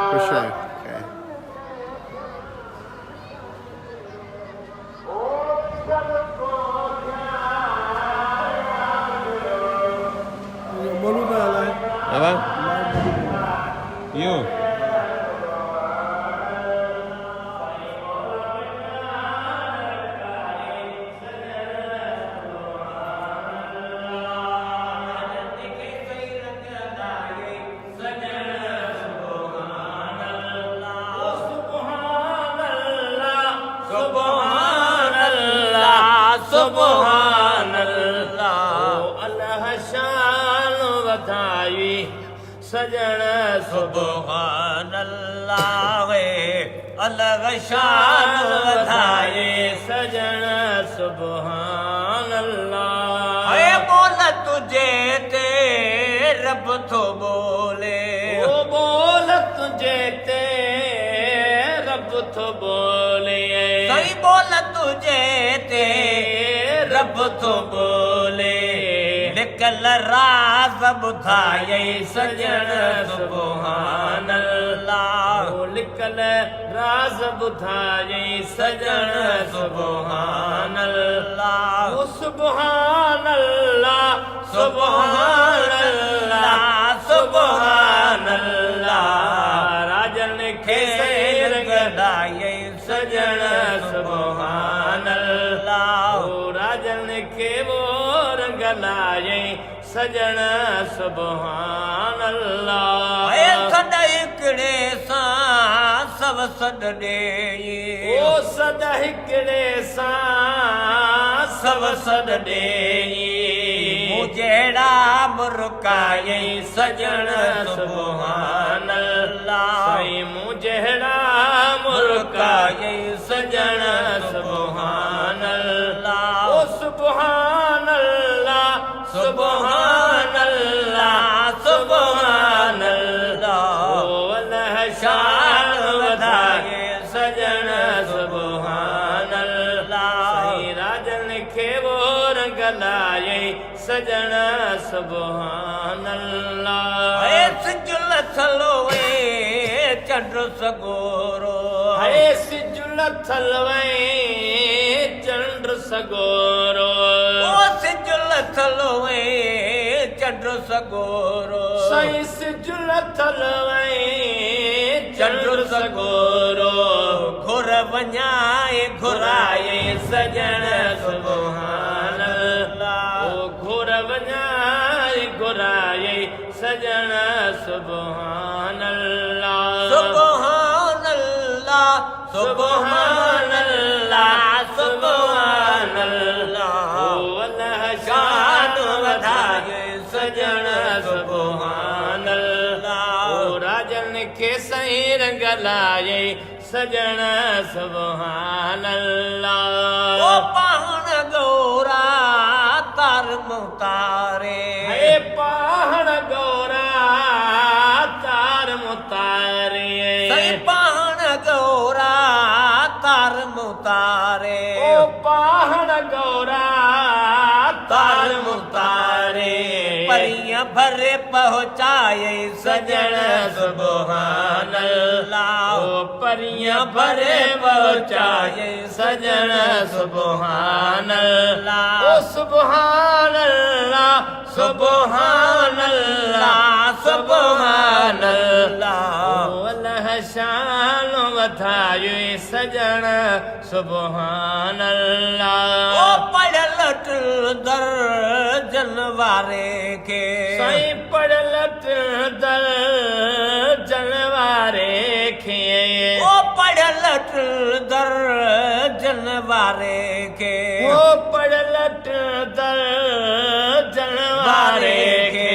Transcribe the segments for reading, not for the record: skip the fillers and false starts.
For sure. Okay. Apa? You. सजण सुभान अल्लाह अलग शान वधाए सजण सुभान अल्लाह बोल तुझे ते रब थो बोले ओ बोल तुझे ते रब थो बोले सही बोल तुझे ते रब थो बोले निकल राज बुधाए सजण सुभान अल्लाह निकल राज बुधाए सजण सुभान अल्लाह सुभान अल्लाह सुभान अल्लाह सुभान अल्लाह राजन खे रंगदाए सजण सुभान अल्लाह राजन खे वो रंग लाए सजण सुभान अल्लाह सद हिकिड़े सां सब सद ॾे ओ सद हिकिड़े सां सब सद ॾे जहिड़ा मुर्काए सजण सुभान अल्लाह मूं जहिड़ा मुर्काए सजण सुभान अल्लाह ओ सुभान अल्लाह सुभान अल्लाह सुभान अल्लाह अल्लाह शान वधाए सजण सुभान अल्लाह राजन खे वो रंग लाए सजण सुभान अल्लाह सिजुल थलवे चंड सगोरो सिजुल थलवे चंड सगोरो सिजुल थलवे चंड सगोरो सही सिजुल थलवे चंड सगोरो घुर वञाए घुराए सजण सुभान अल्लाह घुर वञाए घुराए सजण सुभान अल्लाह सुभान अल्लाह सुभान अल्लाह सुभान अल्लाह अल्लाह शान वधाए सजण सुभान अल्लाह राजन खे सही रंग लाए सजण सुभान अल्लाह पाहण गौरा तार मुतारे पाहण गौरा तार मुतारे पाहण गौरा तार मुतारे ओ पाहण गौरा तार मुतारे परियां भरे पहुँचाए सजण सुभान अल्लाह ओ परियां भरे पहुँचाए सजण सुभान अल्लाह ओ सुभान अल्लाह सुभान अल्लाह सुभान अल्लाह अल्लाह शान वधाए सजण सुभान अल्लाह ओ पढ़ल दर जन वारे के सही पढ़ल दर जन वारे के ओ पढ़ल दर जन वारे के ओ पढ़ल दर जन वारे के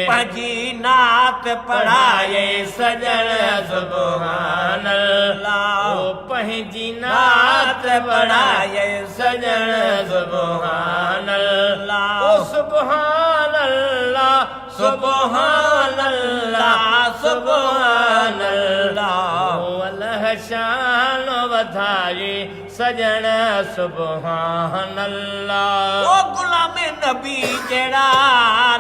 पंजी नात पढ़ाए सजण सुभान अल्लाह ओ पंहिंजी नात पढ़ाए सजण सुभान अल्लाह ओ सुभान अल्लाह सुभान अल्लाह सुभान अल्लाह अल्लाह शान वधाए सजण सुभान अल्लाह ओ गुलाम नबी जड़ा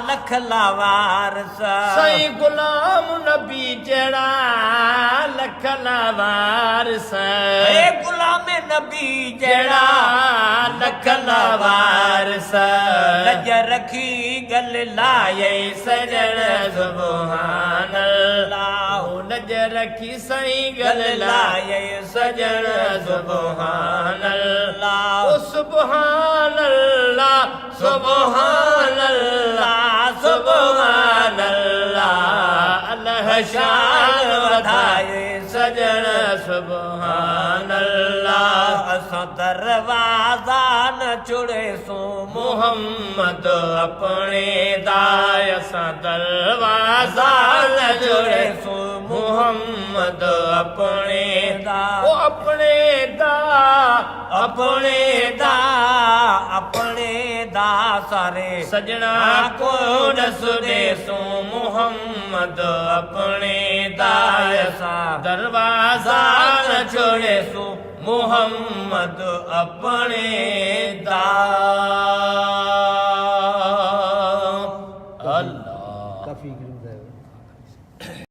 लख लावारस साईं गुलाम नबी जड़ा लख लावारस गुलाम नबी जड़ा लख लावारस नजर रखी गल लाए सजण सुभान अल्लाह नजर रखी साईं गल लाए सजण सुभान अल्लाह सुभान अल्लाह सुभान अल्लाह सुभान अल्लाह अल्लाह शान वधाए सजण सुभान अल्लाह असां दरवाज़ा न चुड़े सो मोहम्मद अपने दाय असां दरवाज़ा न चुड़े सो मोहम्मद अपने दा ओ अपने दा अपने दा अपने दा सारे सजना को दस दे सो मोहम्मद अपने दाय सा दरवाज़ा न छोड़े सो मोहम्मद अपने दा अल्लाह